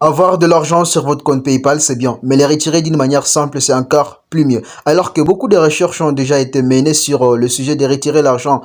Avoir de l'argent sur votre compte PayPal, c'est bien, mais les retirer d'une manière simple, c'est encore plus mieux. Alors que beaucoup de recherches ont déjà été menées sur le sujet de retirer l'argent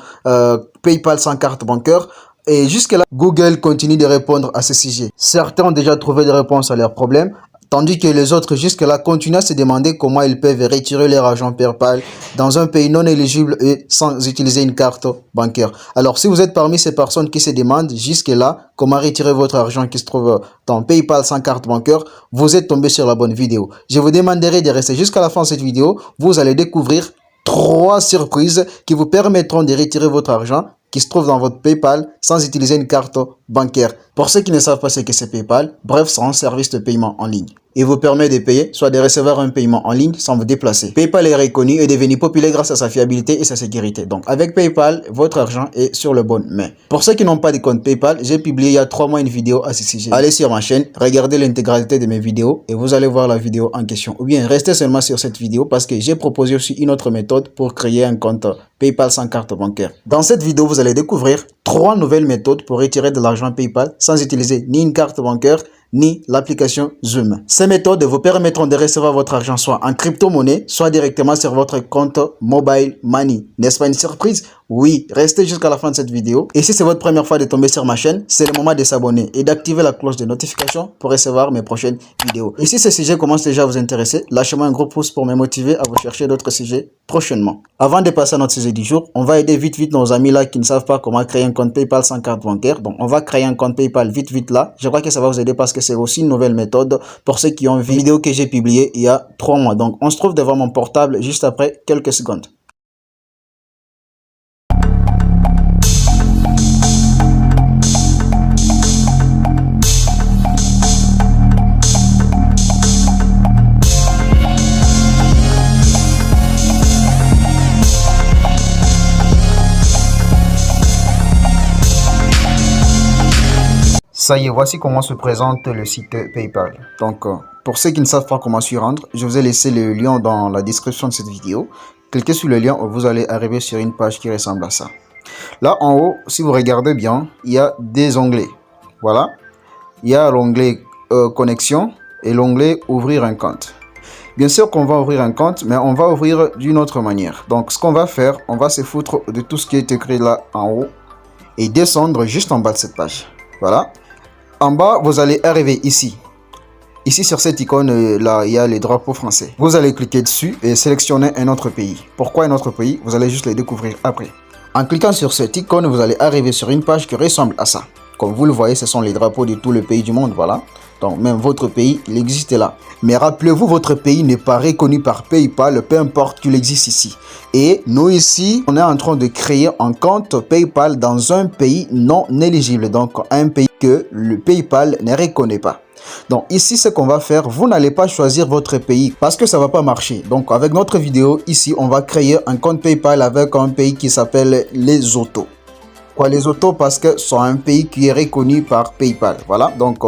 PayPal sans carte bancaire, et jusque-là, Google continue de répondre à ce sujet. Certains ont déjà trouvé des réponses à leurs problèmes, tandis que les autres jusque-là continuent à se demander comment ils peuvent retirer leur argent PayPal dans un pays non éligible et sans utiliser une carte bancaire. Alors, si vous êtes parmi ces personnes qui se demandent jusque-là comment retirer votre argent qui se trouve dans PayPal sans carte bancaire, vous êtes tombé sur la bonne vidéo. Je vous demanderai de rester jusqu'à la fin de cette vidéo. Vous allez découvrir 3 surprises qui vous permettront de retirer votre argent qui se trouve dans votre PayPal sans utiliser une carte bancaire. Pour ceux qui ne savent pas ce que c'est PayPal, bref, c'est un service de paiement en ligne. Il vous permet de payer, soit de recevoir un paiement en ligne sans vous déplacer. PayPal est reconnu et devenu populaire grâce à sa fiabilité et sa sécurité. Donc avec PayPal, votre argent est sur le bon main. Pour ceux qui n'ont pas de compte PayPal, j'ai publié il y a 3 mois une vidéo à ce sujet. Allez sur ma chaîne, regardez l'intégralité de mes vidéos et vous allez voir la vidéo en question. Ou bien restez seulement sur cette vidéo parce que j'ai proposé aussi une autre méthode pour créer un compte PayPal sans carte bancaire. Dans cette vidéo, vous allez découvrir 3 nouvelles méthodes pour retirer de l'argent PayPal sans utiliser ni une carte bancaire ni l'application Zoom. Ces méthodes vous permettront de recevoir votre argent soit en crypto-monnaie, soit directement sur votre compte Mobile Money. N'est-ce pas une surprise? Oui, restez jusqu'à la fin de cette vidéo. Et si c'est votre première fois de tomber sur ma chaîne, c'est le moment de s'abonner et d'activer la cloche de notification pour recevoir mes prochaines vidéos. Et si ce sujet commence déjà à vous intéresser, lâchez-moi un gros pouce pour me motiver à vous chercher d'autres sujets prochainement. Avant de passer à notre sujet du jour, on va aider vite nos amis là qui ne savent pas comment créer un compte PayPal sans carte bancaire. Donc on va créer un compte PayPal vite là. Je crois que ça va vous aider parce que c'est aussi une nouvelle méthode pour ceux qui ont vu une vidéo que j'ai publiée il y a 3 mois. Donc on se trouve devant mon portable juste après quelques secondes. Ça y est, voici comment se présente le site PayPal. Donc, pour ceux qui ne savent pas comment s'y rendre, je vous ai laissé le lien dans la description de cette vidéo. Cliquez sur le lien et vous allez arriver sur une page qui ressemble à ça. Là, en haut, si vous regardez bien, il y a des onglets. Voilà. Il y a l'onglet connexion et l'onglet ouvrir un compte. Bien sûr qu'on va ouvrir un compte, mais on va ouvrir d'une autre manière. Donc, ce qu'on va faire, on va se foutre de tout ce qui est écrit là en haut et descendre juste en bas de cette page. Voilà. En bas, vous allez arriver ici. Ici, sur cette icône, là, il y a les drapeaux français. Vous allez cliquer dessus et sélectionner un autre pays. Pourquoi un autre pays? Vous allez juste les découvrir après. En cliquant sur cette icône, vous allez arriver sur une page qui ressemble à ça. Comme vous le voyez, ce sont les drapeaux de tous les pays du monde, voilà. Donc, même votre pays, il existe là. Mais rappelez-vous, votre pays n'est pas reconnu par PayPal, peu importe qu'il existe ici. Et nous ici, on est en train de créer un compte PayPal dans un pays non éligible. Donc, un pays que le PayPal ne reconnaît pas. Donc ici, ce qu'on va faire, vous n'allez pas choisir votre pays parce que ça va pas marcher. Donc avec notre vidéo, ici, on va créer un compte PayPal avec un pays qui s'appelle Lesotho. Quoi, Lesotho? Parce que c'est un pays qui est reconnu par PayPal. Voilà, donc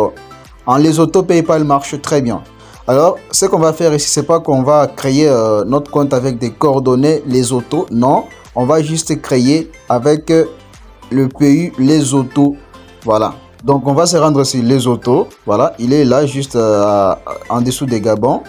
en Lesotho, PayPal marche très bien. Alors, ce qu'on va faire ici, c'est pas qu'on va créer notre compte avec des coordonnées Lesotho. Non, on va juste créer avec le pays Lesotho. Voilà. Donc, on va se rendre sur Lesotho. Voilà, il est là, juste en dessous des Gabon.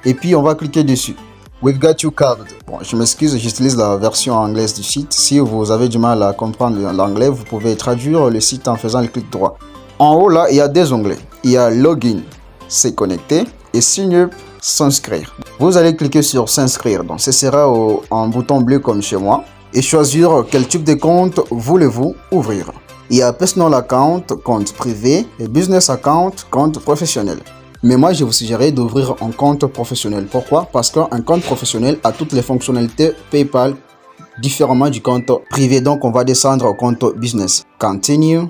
Et puis, on va cliquer dessus. We've got you covered. Bon, je m'excuse, j'utilise la version anglaise du site. Si vous avez du mal à comprendre l'anglais, vous pouvez traduire le site en faisant le clic droit. En haut, là, il y a deux onglets. Il y a Login, c'est connecté. Et Sign Up, s'inscrire. Vous allez cliquer sur s'inscrire. Donc, ce sera un bouton bleu comme chez moi. Et choisir quel type de compte voulez-vous ouvrir. Il y a Personal Account, compte privé, et Business Account, compte professionnel. Mais moi, je vous suggérerais d'ouvrir un compte professionnel. Pourquoi? Parce qu'un compte professionnel a toutes les fonctionnalités PayPal différemment du compte privé. Donc, on va descendre au compte Business. Continue.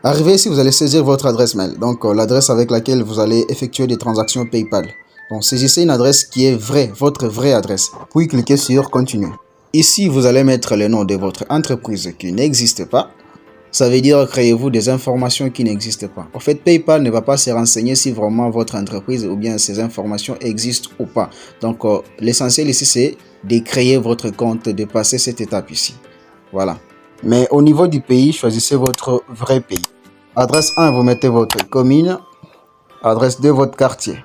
Arrivé ici, vous allez saisir votre adresse mail. Donc, l'adresse avec laquelle vous allez effectuer des transactions PayPal. Donc, saisissez une adresse qui est vraie, votre vraie adresse. Puis, cliquez sur Continue. Ici, vous allez mettre le nom de votre entreprise qui n'existe pas. Ça veut dire créez-vous des informations qui n'existent pas. En fait, PayPal ne va pas se renseigner si vraiment votre entreprise ou bien ces informations existent ou pas. Donc, l'essentiel ici, c'est de créer votre compte, de passer cette étape ici. Voilà. Mais au niveau du pays, choisissez votre vrai pays. Adresse 1, vous mettez votre commune. adresse de votre quartier.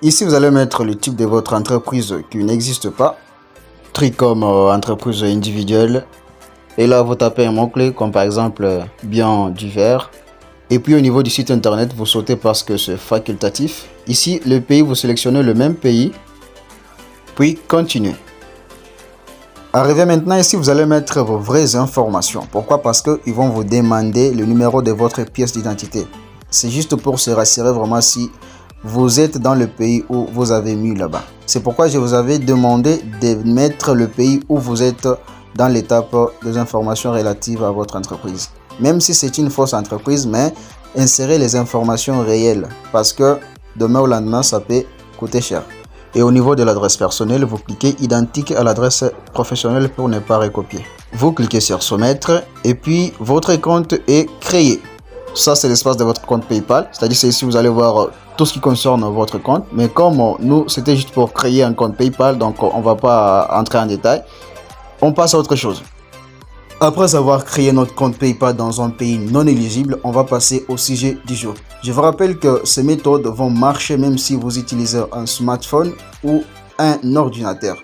Ici, vous allez mettre le type de votre entreprise qui n'existe pas, truc comme entreprise individuelle. Et là, vous tapez un mot-clé comme par exemple bien divers. Et puis au niveau du site internet, vous sautez parce que c'est facultatif. Ici, le pays, vous sélectionnez le même pays, puis continuez. Arrivé maintenant ici, vous allez mettre vos vraies informations. Pourquoi? Parce qu'ils vont vous demander le numéro de votre pièce d'identité. C'est juste pour se rassurer vraiment si vous êtes dans le pays où vous avez mis là-bas. C'est pourquoi je vous avais demandé de mettre le pays où vous êtes dans l'étape des informations relatives à votre entreprise. Même si c'est une fausse entreprise, mais insérez les informations réelles parce que demain au lendemain, ça peut coûter cher. Et au niveau de l'adresse personnelle, vous cliquez identique à l'adresse professionnelle pour ne pas recopier. Vous cliquez sur soumettre et puis votre compte est créé. Ça, c'est l'espace de votre compte PayPal. C'est-à-dire c'est ici vous allez voir tout ce qui concerne votre compte. Mais comme nous, c'était juste pour créer un compte PayPal, donc on ne va pas entrer en détail. On passe à autre chose. Après avoir créé notre compte PayPal dans un pays non éligible, on va passer au sujet du jour. Je vous rappelle que ces méthodes vont marcher même si vous utilisez un smartphone ou un ordinateur.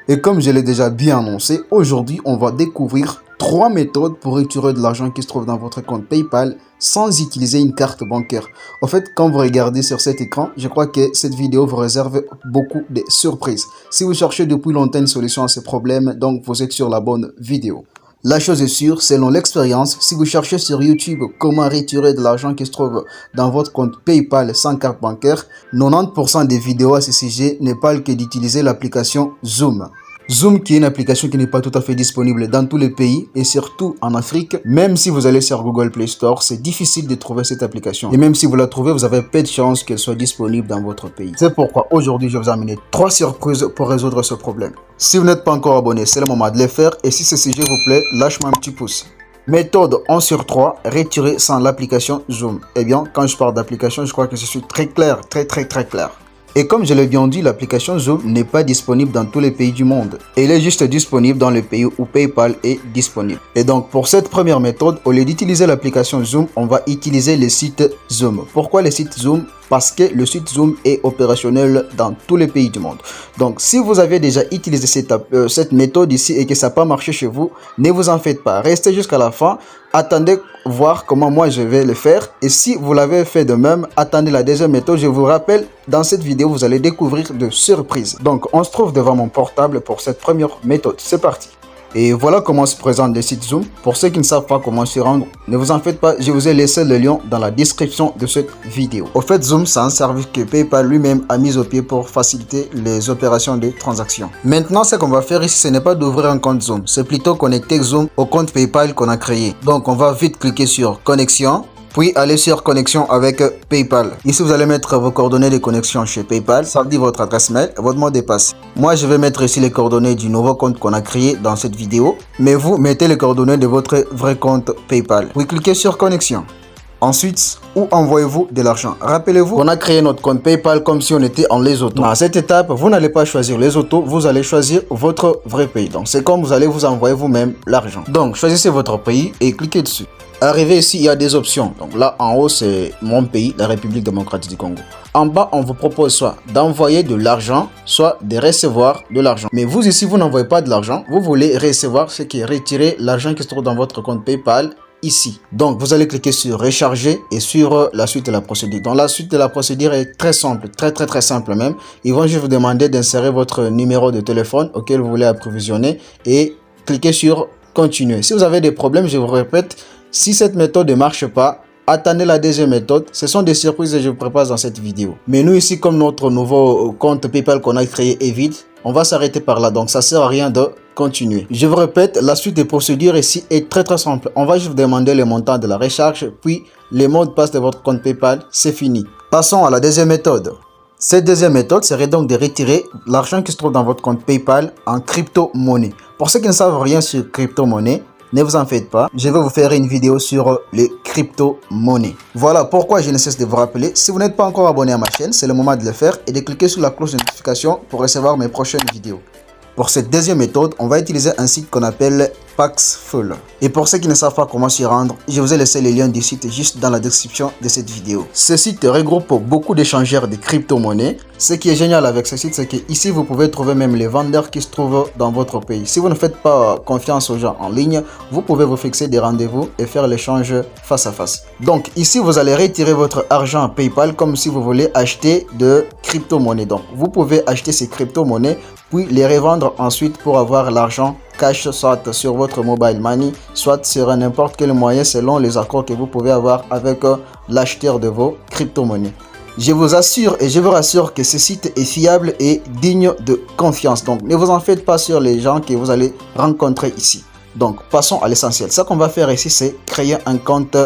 Et comme je l'ai déjà bien annoncé, aujourd'hui on va découvrir 3 méthodes pour retirer de l'argent qui se trouve dans votre compte PayPal sans utiliser une carte bancaire. En fait, quand vous regardez sur cet écran, je crois que cette vidéo vous réserve beaucoup de surprises. Si vous cherchez depuis longtemps une solution à ce problème, donc vous êtes sur la bonne vidéo. La chose est sûre, selon l'expérience, si vous cherchez sur YouTube comment retirer de l'argent qui se trouve dans votre compte PayPal sans carte bancaire, 90% des vidéos à ce sujet ne parlent que d'utiliser l'application Zoom. Zoom qui est une application qui n'est pas tout à fait disponible dans tous les pays et surtout en Afrique. Même si vous allez sur Google Play Store, c'est difficile de trouver cette application. Et même si vous la trouvez, vous avez peu de chances qu'elle soit disponible dans votre pays. C'est pourquoi aujourd'hui, je vais vous amener 3 surprises pour résoudre ce problème. Si vous n'êtes pas encore abonné, c'est le moment de le faire. Et si ce sujet vous plaît, lâche-moi un petit pouce. Méthode 1 sur 3, retirer sans l'application Zoom. Eh bien, quand je parle d'application, je crois que je suis très clair, très clair. Et comme je l'ai bien dit, l'application Zoom n'est pas disponible dans tous les pays du monde. Elle est juste disponible dans le pays où PayPal est disponible. Et donc pour cette première méthode, au lieu d'utiliser l'application Zoom, on va utiliser le site Zoom. Pourquoi le site Zoom? Parce que le site Zoom est opérationnel dans tous les pays du monde. Donc si vous avez déjà utilisé cette méthode ici et que ça n'a pas marché chez vous, ne vous en faites pas. Restez jusqu'à la fin. Attendez voir comment moi je vais le faire. Et si vous l'avez fait de même, attendez la deuxième méthode. Je vous rappelle, dans cette vidéo, vous allez découvrir de surprises. Donc on se trouve devant mon portable pour cette première méthode. C'est parti. Et voilà comment se présente le site Zoom. Pour ceux qui ne savent pas comment s'y rendre, ne vous en faites pas, je vous ai laissé le lien dans la description de cette vidéo. Au fait, Zoom, c'est un service que PayPal lui-même a mis au pied pour faciliter les opérations de transaction. Maintenant, ce qu'on va faire ici, ce n'est pas d'ouvrir un compte Zoom, c'est plutôt connecter Zoom au compte PayPal qu'on a créé. Donc, on va vite cliquer sur connexion. Puis allez sur connexion avec PayPal. Ici, vous allez mettre vos coordonnées de connexion chez PayPal. Ça veut dire votre adresse mail et votre mot de passe. Moi, je vais mettre ici les coordonnées du nouveau compte qu'on a créé dans cette vidéo. Mais vous, mettez les coordonnées de votre vrai compte PayPal. Puis cliquez sur connexion. Ensuite, où envoyez-vous de l'argent? Rappelez-vous, on a créé notre compte PayPal comme si on était en Lesotho. À cette étape, vous n'allez pas choisir Lesotho, vous allez choisir votre vrai pays. Donc, c'est comme vous allez vous envoyer vous-même l'argent. Donc, choisissez votre pays et cliquez dessus. Arrivé ici, il y a des options. Donc là, en haut, c'est mon pays, la République démocratique du Congo. En bas, on vous propose soit d'envoyer de l'argent, soit de recevoir de l'argent. Mais vous ici, vous n'envoyez pas de l'argent. Vous voulez recevoir ce qui est retirer l'argent qui se trouve dans votre compte PayPal ici. Donc, vous allez cliquer sur recharger et sur la suite de la procédure. Donc, la suite de la procédure est très simple, très simple même. Ils vont juste vous demander d'insérer votre numéro de téléphone auquel vous voulez approvisionner et cliquer sur continuer. Si vous avez des problèmes, je vous répète, si cette méthode ne marche pas, attendez la deuxième méthode. Ce sont des surprises que je vous prépare dans cette vidéo. Mais nous ici, comme notre nouveau compte PayPal qu'on a créé est vide, on va s'arrêter par là. Donc ça sert à rien de continuer. Je vous répète, la suite des procédures ici est très simple. On va juste vous demander le montant de la recharge, puis les mots de passe de votre compte PayPal, c'est fini. Passons à la deuxième méthode. Cette deuxième méthode serait donc de retirer l'argent qui se trouve dans votre compte PayPal en crypto-monnaie. Pour ceux qui ne savent rien sur crypto-monnaie, Ne vous en faites pas, je vais vous faire une vidéo sur les crypto-monnaies. Voilà pourquoi je ne cesse de vous rappeler, si vous n'êtes pas encore abonné à ma chaîne, c'est le moment de le faire et de cliquer sur la cloche de notification pour recevoir mes prochaines vidéos. Pour cette deuxième méthode, on va utiliser un site qu'on appelle Paxful. Et pour ceux qui ne savent pas comment s'y rendre, je vous ai laissé les liens du site juste dans la description de cette vidéo. Ce site regroupe beaucoup d'échangeurs de crypto-monnaies. Ce qui est génial avec ce site, c'est que ici vous pouvez trouver même les vendeurs qui se trouvent dans votre pays. Si vous ne faites pas confiance aux gens en ligne, vous pouvez vous fixer des rendez-vous et faire l'échange face à face. Donc ici, vous allez retirer votre argent à PayPal comme si vous voulez acheter de crypto-monnaies. Donc vous pouvez acheter ces crypto-monnaies puis les revendre ensuite pour avoir l'argent cash, soit sur votre mobile money, soit sur n'importe quel moyen selon les accords que vous pouvez avoir avec l'acheteur de vos crypto-monnaies. Je vous assure et je vous rassure que ce site est fiable et digne de confiance. Donc ne vous en faites pas sur les gens que vous allez rencontrer ici. Donc passons à l'essentiel. Ce qu'on va faire ici, c'est créer un compte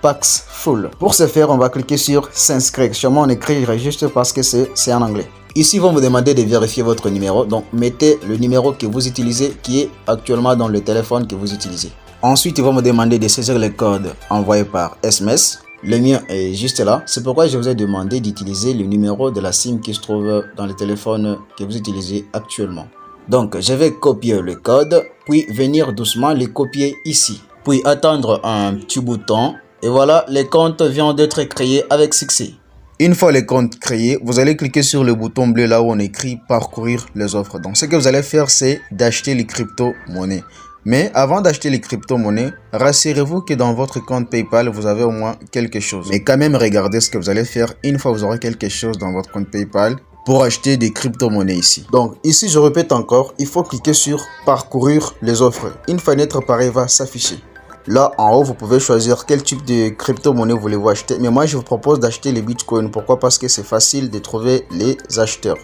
Paxful. Pour ce faire, on va cliquer sur s'inscrire. Sûrement on écrira juste parce que c'est en anglais. Ici, ils vont vous demander de vérifier votre numéro. Donc, mettez le numéro que vous utilisez qui est actuellement dans le téléphone que vous utilisez. Ensuite, ils vont vous demander de saisir le code envoyé par SMS. Le mien est juste là. C'est pourquoi je vous ai demandé d'utiliser le numéro de la SIM qui se trouve dans le téléphone que vous utilisez actuellement. Donc, je vais copier le code, puis venir doucement le copier ici. Puis attendre un petit bouton. Et voilà, les comptes viennent d'être créés avec succès. Une fois les comptes créés, vous allez cliquer sur le bouton bleu là où on écrit parcourir les offres. Donc ce que vous allez faire, c'est d'acheter les crypto-monnaies. Mais avant d'acheter les crypto-monnaies, rassurez-vous que dans votre compte PayPal, vous avez au moins quelque chose. Mais quand même, regardez ce que vous allez faire une fois vous aurez quelque chose dans votre compte PayPal pour acheter des crypto-monnaies ici. Donc ici, je répète encore, il faut cliquer sur parcourir les offres. Une fenêtre pareille va s'afficher. Là, en haut, vous pouvez choisir quel type de crypto-monnaie voulez-vous acheter. Mais moi, je vous propose d'acheter les bitcoins. Pourquoi? Parce que c'est facile de trouver les acheteurs.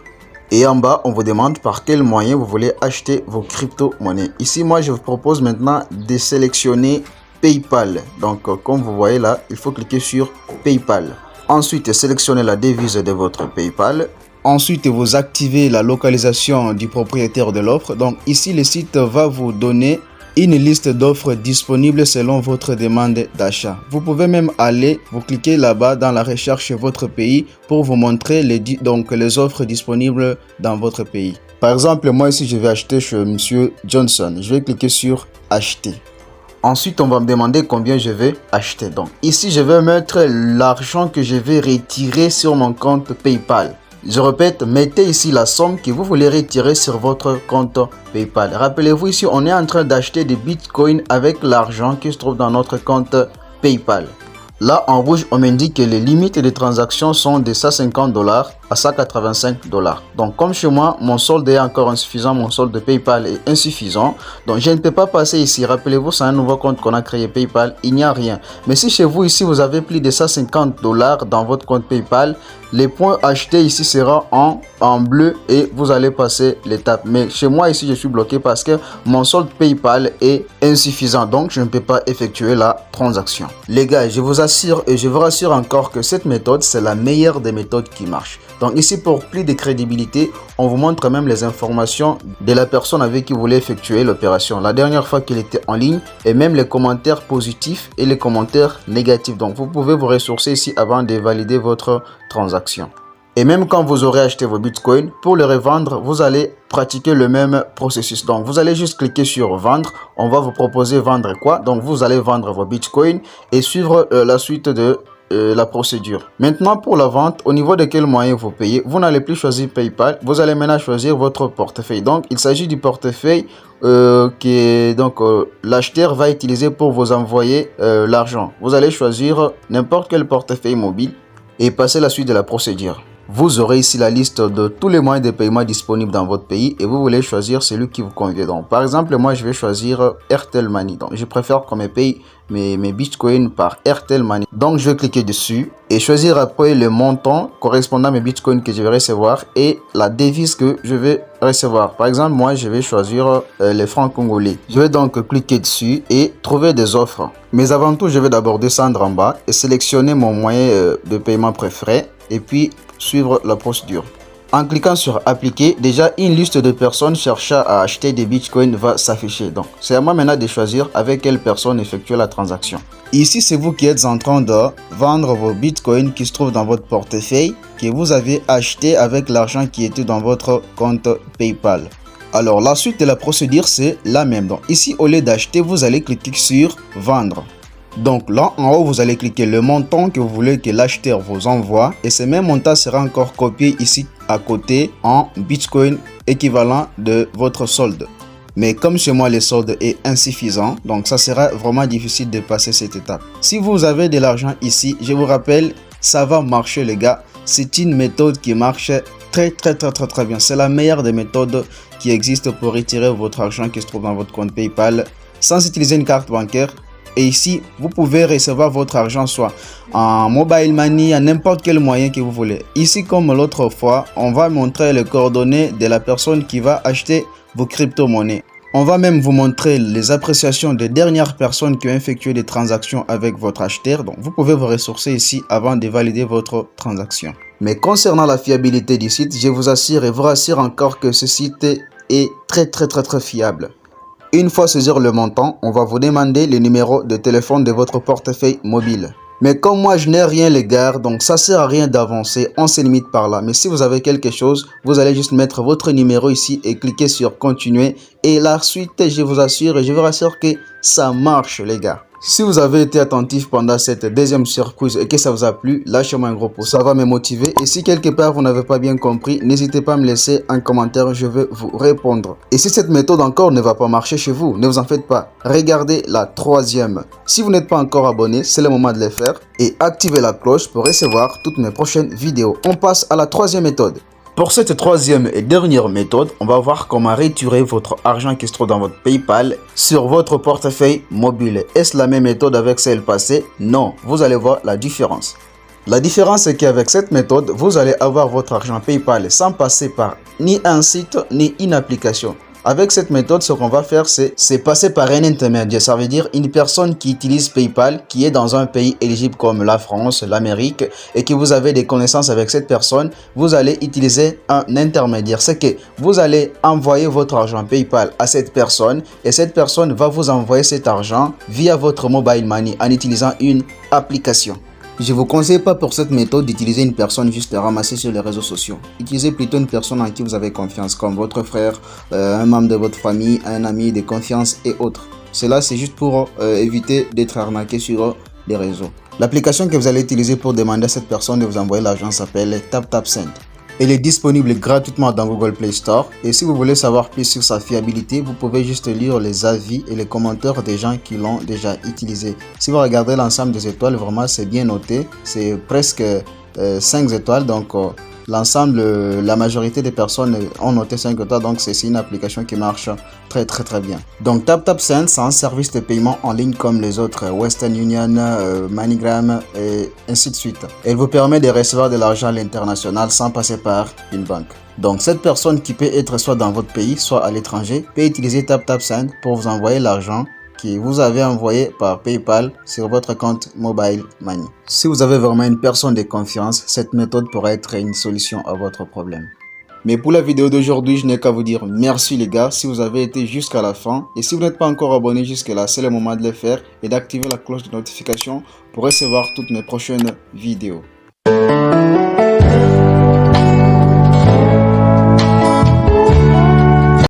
Et en bas, on vous demande par quel moyen vous voulez acheter vos crypto-monnaies. Ici, moi, je vous propose maintenant de sélectionner PayPal. Donc, comme vous voyez là, il faut cliquer sur PayPal. Ensuite, sélectionnez la devise de votre PayPal. Ensuite, vous activez la localisation du propriétaire de l'offre. Donc, ici, le site va vous donner une liste d'offres disponibles selon votre demande d'achat. Vous pouvez même aller, vous cliquez là-bas dans la recherche votre pays pour vous montrer les offres disponibles dans votre pays. Par exemple, moi ici, je vais acheter chez Monsieur Johnson. Je vais cliquer sur acheter. Ensuite, on va me demander combien je vais acheter. Donc ici, je vais mettre l'argent que je vais retirer sur mon compte PayPal. Je répète, mettez ici la somme que vous voulez retirer sur votre compte PayPal. Rappelez-vous ici, on est en train d'acheter des bitcoins avec l'argent qui se trouve dans notre compte PayPal. Là, en rouge, on m'indique que les limites de transactions sont de 150 $ à 185 $. Donc, comme chez moi, mon solde est encore insuffisant, mon solde de PayPal est insuffisant. Donc, je ne peux pas passer ici. Rappelez-vous, c'est un nouveau compte qu'on a créé PayPal. Il n'y a rien. Mais si chez vous, ici, vous avez plus de 150 $ dans votre compte PayPal, les points achetés ici seront en bleu et vous allez passer l'étape. Mais chez moi, ici, je suis bloqué parce que mon solde PayPal est insuffisant. Donc, je ne peux pas effectuer la transaction. Les gars, je vous assure et je vous rassure encore que cette méthode, c'est la meilleure des méthodes qui marchent. Donc ici, pour plus de crédibilité, on vous montre même les informations de la personne avec qui vous voulez effectuer l'opération. La dernière fois qu'il était en ligne et même les commentaires positifs et les commentaires négatifs. Donc vous pouvez vous ressourcer ici avant de valider votre transaction. Et même quand vous aurez acheté vos bitcoins, pour les revendre, vous allez pratiquer le même processus. Donc vous allez juste cliquer sur vendre. On va vous proposer vendre quoi? Donc vous allez vendre vos bitcoins et suivre la suite de la procédure. Maintenant, pour la vente, au niveau de quel moyen vous payez, vous n'allez plus choisir PayPal, vous allez maintenant choisir votre portefeuille. Donc il s'agit du portefeuille l'acheteur va utiliser pour vous envoyer l'argent. Vous allez choisir n'importe quel portefeuille mobile et passer la suite de la procédure. Vous aurez ici la liste de tous les moyens de paiement disponibles dans votre pays et vous voulez choisir celui qui vous convient. Donc, par exemple, moi, je vais choisir Airtel Money. Donc, je préfère qu'on me paye mes bitcoins par Airtel Money. Donc, je vais cliquer dessus et choisir après le montant correspondant à mes bitcoins que je vais recevoir et la devise que je vais recevoir. Par exemple, moi, je vais choisir les francs congolais. Je vais donc cliquer dessus et trouver des offres. Mais avant tout, je vais d'abord descendre en bas et sélectionner mon moyen de paiement préféré et puis suivre la procédure. En cliquant sur appliquer, déjà une liste de personnes cherchant à acheter des bitcoins va s'afficher. Donc c'est à moi maintenant de choisir avec quelle personne effectuer la transaction. Ici c'est vous qui êtes en train de vendre vos bitcoins qui se trouvent dans votre portefeuille que vous avez acheté avec l'argent qui était dans votre compte PayPal. Alors la suite de la procédure c'est la même. Donc ici au lieu d'acheter, vous allez cliquer sur vendre. Donc là en haut vous allez cliquer le montant que vous voulez que l'acheteur vous envoie et ce même montant sera encore copié ici à côté en bitcoin équivalent de votre solde. Mais comme chez moi le solde est insuffisant, donc ça sera vraiment difficile de passer cette étape. Si vous avez de l'argent ici, je vous rappelle, ça va marcher les gars. C'est une méthode qui marche très bien. C'est la meilleure des méthodes qui existent pour retirer votre argent qui se trouve dans votre compte PayPal sans utiliser une carte bancaire. Et ici, vous pouvez recevoir votre argent soit en mobile money, à n'importe quel moyen que vous voulez. Ici, comme l'autre fois, on va montrer les coordonnées de la personne qui va acheter vos crypto-monnaies. On va même vous montrer les appréciations des dernières personnes qui ont effectué des transactions avec votre acheteur. Donc, vous pouvez vous ressourcer ici avant de valider votre transaction. Mais concernant la fiabilité du site, je vous assure et vous rassure encore que ce site est très fiable. Une fois saisir le montant, on va vous demander le numéro de téléphone de votre portefeuille mobile. Mais comme moi je n'ai rien les gars, donc ça sert à rien d'avancer, on se limite par là. Mais si vous avez quelque chose, vous allez juste mettre votre numéro ici et cliquer sur continuer. Et la suite, je vous assure et je vous rassure que ça marche les gars. Si vous avez été attentif pendant cette deuxième surprise et que ça vous a plu, lâchez-moi un gros pouce, ça va me motiver. Et si quelque part vous n'avez pas bien compris, n'hésitez pas à me laisser un commentaire, je vais vous répondre. Et si cette méthode encore ne va pas marcher chez vous, ne vous en faites pas. Regardez la troisième. Si vous n'êtes pas encore abonné, c'est le moment de le faire. Et activez la cloche pour recevoir toutes mes prochaines vidéos. On passe à la troisième méthode. Pour cette troisième et dernière méthode, on va voir comment retirer votre argent qui se trouve dans votre PayPal sur votre portefeuille mobile. Est-ce la même méthode avec celle passée? Non, vous allez voir la différence. La différence c'est qu'avec cette méthode, vous allez avoir votre argent PayPal sans passer par ni un site ni une application. Avec cette méthode, ce qu'on va faire, c'est passer par un intermédiaire. Ça veut dire une personne qui utilise PayPal, qui est dans un pays éligible comme la France, l'Amérique, et que vous avez des connaissances avec cette personne, vous allez utiliser un intermédiaire. C'est que vous allez envoyer votre argent PayPal à cette personne, et cette personne va vous envoyer cet argent via votre mobile money en utilisant une application. Je ne vous conseille pas pour cette méthode d'utiliser une personne juste ramassée sur les réseaux sociaux. Utilisez plutôt une personne en qui vous avez confiance, comme votre frère, un membre de votre famille, un ami de confiance et autres. Cela, c'est juste pour éviter d'être arnaqué sur les réseaux. L'application que vous allez utiliser pour demander à cette personne de vous envoyer l'argent s'appelle TapTapSend. Elle est disponible gratuitement dans Google Play Store et si vous voulez savoir plus sur sa fiabilité, vous pouvez juste lire les avis et les commentaires des gens qui l'ont déjà utilisé. Si vous regardez l'ensemble des étoiles, vraiment c'est bien noté, c'est presque 5 étoiles, donc l'ensemble, la majorité des personnes ont noté 5 étoiles, donc c'est une application qui marche très bien. Donc TapTapSend, c'est un service de paiement en ligne comme les autres, Western Union, MoneyGram et ainsi de suite. Elle vous permet de recevoir de l'argent à l'international sans passer par une banque. Donc cette personne qui peut être soit dans votre pays, soit à l'étranger, peut utiliser TapTapSend pour vous envoyer l'argent que vous avez envoyé par PayPal sur votre compte Mobile Money. Si vous avez vraiment une personne de confiance, cette méthode pourrait être une solution à votre problème. Mais pour la vidéo d'aujourd'hui, je n'ai qu'à vous dire merci les gars si vous avez été jusqu'à la fin. Et si vous n'êtes pas encore abonné jusque là, c'est le moment de le faire et d'activer la cloche de notification pour recevoir toutes mes prochaines vidéos.